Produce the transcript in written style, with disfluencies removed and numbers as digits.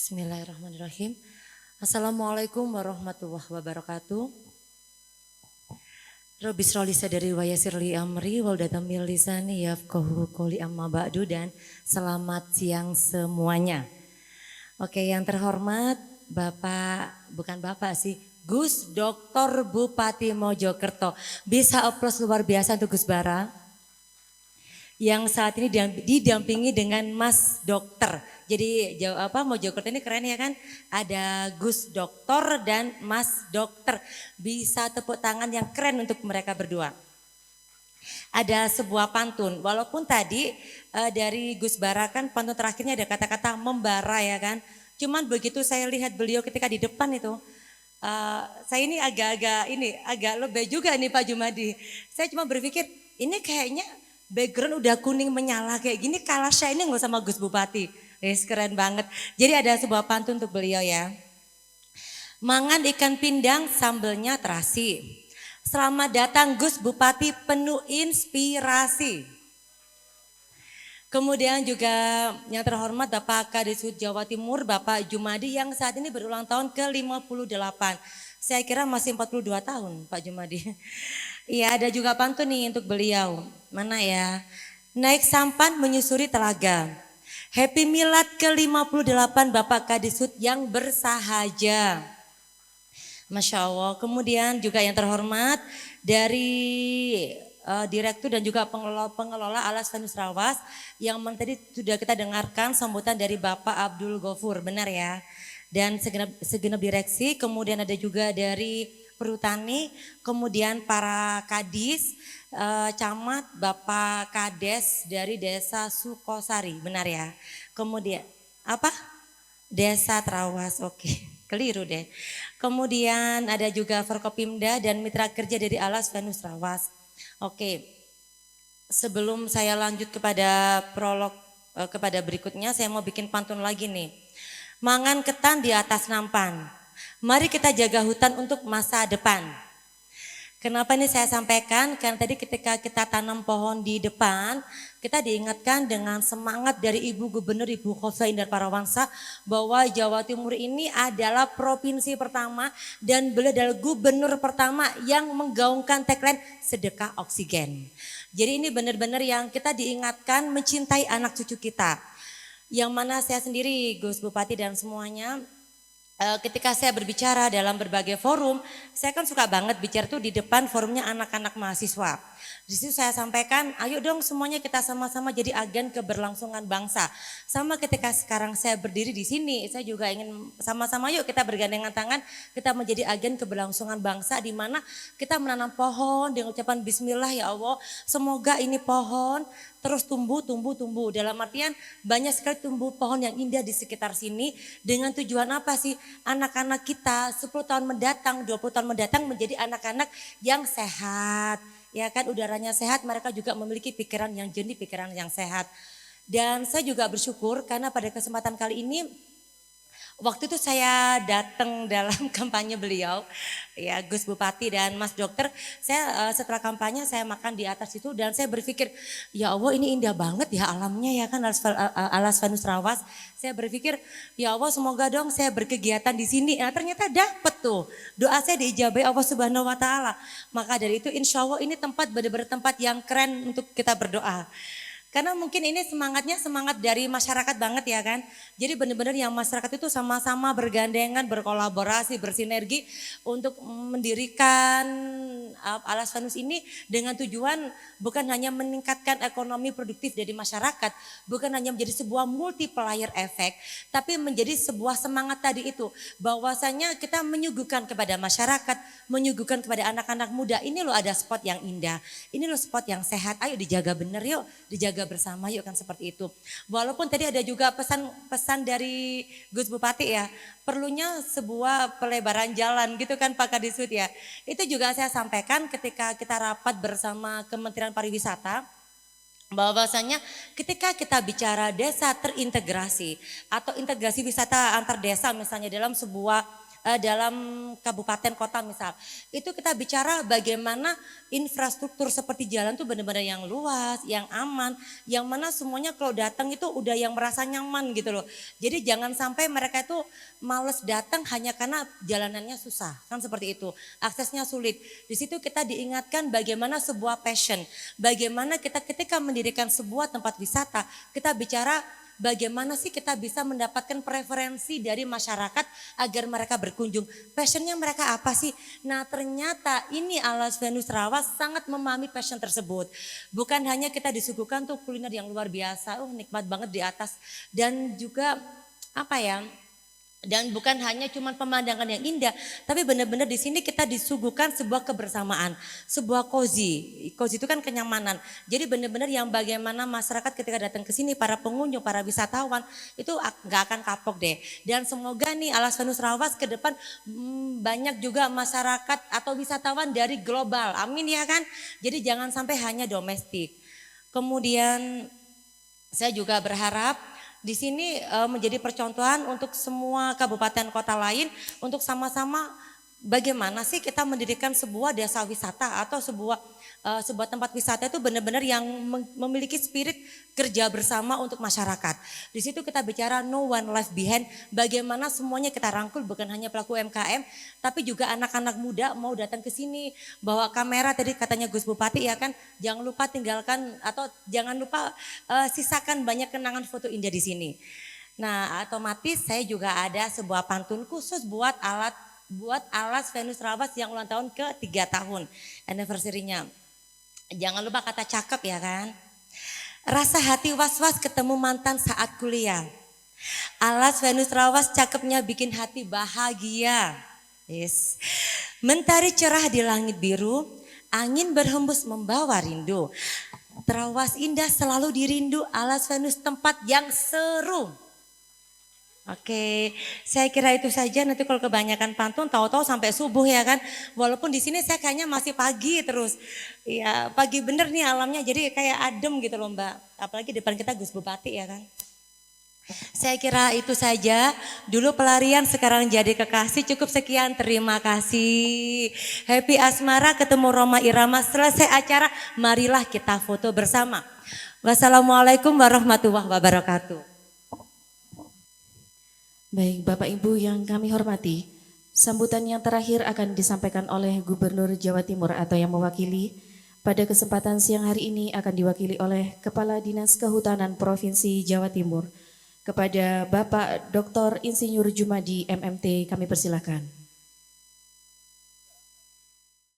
Bismillahirrahmanirrahim. Assalamualaikum warahmatullahi wabarakatuh. Rabbi shrali sadri wa yassir li amri wal datamil lisani yafqahu qouli amma ba'du, dan selamat siang semuanya. Oke, yang terhormat bukan Bapak sih, Gus Dr. Bupati Mojokerto. Bisa aplaus luar biasa untuk Gus Bara yang saat ini didampingi dengan Mas Dokter. Jadi Mojokerto ini keren ya kan? Ada Gus Dokter dan Mas Dokter. Bisa tepuk tangan yang keren untuk mereka berdua. Ada sebuah pantun, walaupun tadi dari Gus Bara kan pantun terakhirnya ada kata-kata membara ya kan. Cuman begitu saya lihat beliau ketika di depan itu, saya ini agak lebih juga nih Pak Jumadi. Saya cuma berpikir ini kayaknya background udah kuning menyala kayak gini, kalah saya ini nggak sama Gus Bupati. Keren banget. Jadi ada sebuah pantun untuk beliau ya. Mangan ikan pindang sambelnya terasi. Selamat datang Gus Bupati penuh inspirasi. Kemudian juga yang terhormat Bapak Kadisub Jawa Timur Bapak Jumadi yang saat ini berulang tahun ke-58. Saya kira masih 42 tahun Pak Jumadi. Iya, ada juga pantun nih untuk beliau. Mana ya? Naik sampan menyusuri telaga. Happy Milad ke-58 Bapak Kadisub yang bersahaja. Masya Allah. Kemudian juga yang terhormat dari Direktur dan juga pengelola Alas Venus Rawas yang tadi sudah kita dengarkan sambutan dari Bapak Abdul Ghafur, benar ya. Dan segenap direksi, kemudian ada juga dari Perhutani, kemudian para kadis, camat, Bapak Kades dari Desa Sukosari, benar ya. Kemudian apa? Desa Trawas, oke. Keliru deh. Kemudian ada juga Forkopimda dan mitra kerja dari Alas Venus Rawas. Oke. Sebelum saya lanjut kepada prolog kepada berikutnya, saya mau bikin pantun lagi nih. Mangan ketan di atas nampan. Mari kita jaga hutan untuk masa depan. Kenapa ini saya sampaikan? Karena tadi ketika kita tanam pohon di depan, kita diingatkan dengan semangat dari Ibu Gubernur Ibu Khofifah Indar Parawansa bahwa Jawa Timur ini adalah provinsi pertama dan beliau adalah gubernur pertama yang menggaungkan tagline sedekah oksigen. Jadi ini benar-benar yang kita diingatkan mencintai anak cucu kita. Yang mana saya sendiri Gus Bupati dan semuanya, ketika saya berbicara dalam berbagai forum, saya kan suka banget bicara tuh di depan forumnya anak-anak mahasiswa. Di situ saya sampaikan, ayo dong semuanya kita sama-sama jadi agen keberlangsungan bangsa. Sama ketika sekarang saya berdiri di sini, saya juga ingin sama-sama yuk kita bergandengan tangan, kita menjadi agen keberlangsungan bangsa di mana kita menanam pohon dengan ucapan bismillah ya Allah, semoga ini pohon terus tumbuh. Dalam artian banyak sekali tumbuh pohon yang indah di sekitar sini dengan tujuan apa sih? Anak-anak kita 10 tahun mendatang, 20 tahun mendatang menjadi anak-anak yang sehat. Ya kan, udaranya sehat, mereka juga memiliki pikiran yang jernih, pikiran yang sehat. Dan saya juga bersyukur karena pada kesempatan kali ini waktu itu saya datang dalam kampanye beliau, ya Gus Bupati dan Mas Dokter. Saya setelah kampanye saya makan di atas itu dan saya berpikir, ya Allah ini indah banget ya alamnya ya kan Alas Venus Rawas. Saya berpikir, ya Allah semoga dong saya berkegiatan di sini. Nah ternyata dapet tuh, doa saya diijabahi Allah Subhanahu Wa Taala. Maka dari itu insya Allah ini tempat benar-benar tempat yang keren untuk kita berdoa. Karena mungkin ini semangatnya semangat dari masyarakat banget ya kan. Jadi benar-benar yang masyarakat itu sama-sama bergandengan, berkolaborasi, bersinergi untuk mendirikan Alas Venus ini dengan tujuan bukan hanya meningkatkan ekonomi produktif dari masyarakat, bukan hanya menjadi sebuah multiplier efek, tapi menjadi sebuah semangat tadi itu. Bahwasanya kita menyuguhkan kepada masyarakat, menyuguhkan kepada anak-anak muda, ini loh ada spot yang indah, ini loh spot yang sehat, ayo dijaga bener yuk, dijaga bersama yuk kan seperti itu. Walaupun tadi ada juga pesan dari Gus Bupati ya, perlunya sebuah pelebaran jalan gitu kan Pak Kadisud ya. Itu juga saya sampaikan ketika kita rapat bersama Kementerian Pariwisata. Bahwasanya ketika kita bicara desa terintegrasi atau integrasi wisata antar desa misalnya dalam sebuah dalam kabupaten kota misal. Itu kita bicara bagaimana infrastruktur seperti jalan tuh benar-benar yang luas, yang aman, yang mana semuanya kalau datang itu udah yang merasa nyaman gitu loh. Jadi jangan sampai mereka itu males datang hanya karena jalanannya susah, kan seperti itu. Aksesnya sulit. Di situ kita diingatkan bagaimana sebuah passion, bagaimana kita ketika mendirikan sebuah tempat wisata, kita bicara bagaimana sih kita bisa mendapatkan preferensi dari masyarakat agar mereka berkunjung. Passionnya mereka apa sih? Nah ternyata ini Alas Venus Rawas sangat memahami passion tersebut. Bukan hanya kita disuguhkan tuh kuliner yang luar biasa, nikmat banget di atas. Dan juga apa ya? Dan bukan hanya cuma pemandangan yang indah, tapi benar-benar di sini kita disuguhkan sebuah kebersamaan, sebuah cozy. Cozy itu kan kenyamanan. Jadi benar-benar yang bagaimana masyarakat ketika datang ke sini, para pengunjung, para wisatawan itu nggak akan kapok deh. Dan semoga nih Alas Venus Rawas ke depan banyak juga masyarakat atau wisatawan dari global. Amin ya kan. Jadi jangan sampai hanya domestik. Kemudian saya juga berharap di sini menjadi percontohan untuk semua kabupaten kota lain untuk sama-sama bagaimana sih kita mendirikan sebuah desa wisata atau sebuah tempat wisata itu benar-benar yang memiliki spirit kerja bersama untuk masyarakat. Di situ kita bicara no one left behind, bagaimana semuanya kita rangkul, bukan hanya pelaku UMKM tapi juga anak-anak muda mau datang ke sini bawa kamera, tadi katanya Gus Bupati ya kan, jangan lupa tinggalkan atau jangan lupa sisakan banyak kenangan foto indah di sini. Nah otomatis saya juga ada sebuah pantun khusus buat Alas Venus Rawas yang ulang tahun ke 3 tahun anniversary-nya. Jangan lupa kata cakep ya kan. Rasa hati was-was ketemu mantan saat kuliah. Alas Venus Rawas cakepnya bikin hati bahagia. Yes. Mentari cerah di langit biru, angin berhembus membawa rindu. Trawas indah selalu dirindu, Alas Venus tempat yang seru. Oke, saya kira itu saja. Nanti kalau kebanyakan pantun tahu-tahu sampai subuh ya kan. Walaupun di sini saya kayaknya masih pagi terus. Ya pagi bener nih alamnya, jadi kayak adem gitu loh Mbak. Apalagi depan kita Gus Bupati ya kan. Saya kira itu saja. Dulu pelarian, sekarang jadi kekasih. Cukup sekian, terima kasih. Happy Asmara ketemu Roma Irama. Selesai acara, marilah kita foto bersama. Wassalamualaikum warahmatullahi wabarakatuh. Baik, Bapak Ibu yang kami hormati, sambutan yang terakhir akan disampaikan oleh Gubernur Jawa Timur atau yang mewakili. Pada kesempatan siang hari ini akan diwakili oleh Kepala Dinas Kehutanan Provinsi Jawa Timur. Kepada Bapak Dr. Insinyur Jumadi MMT kami persilakan.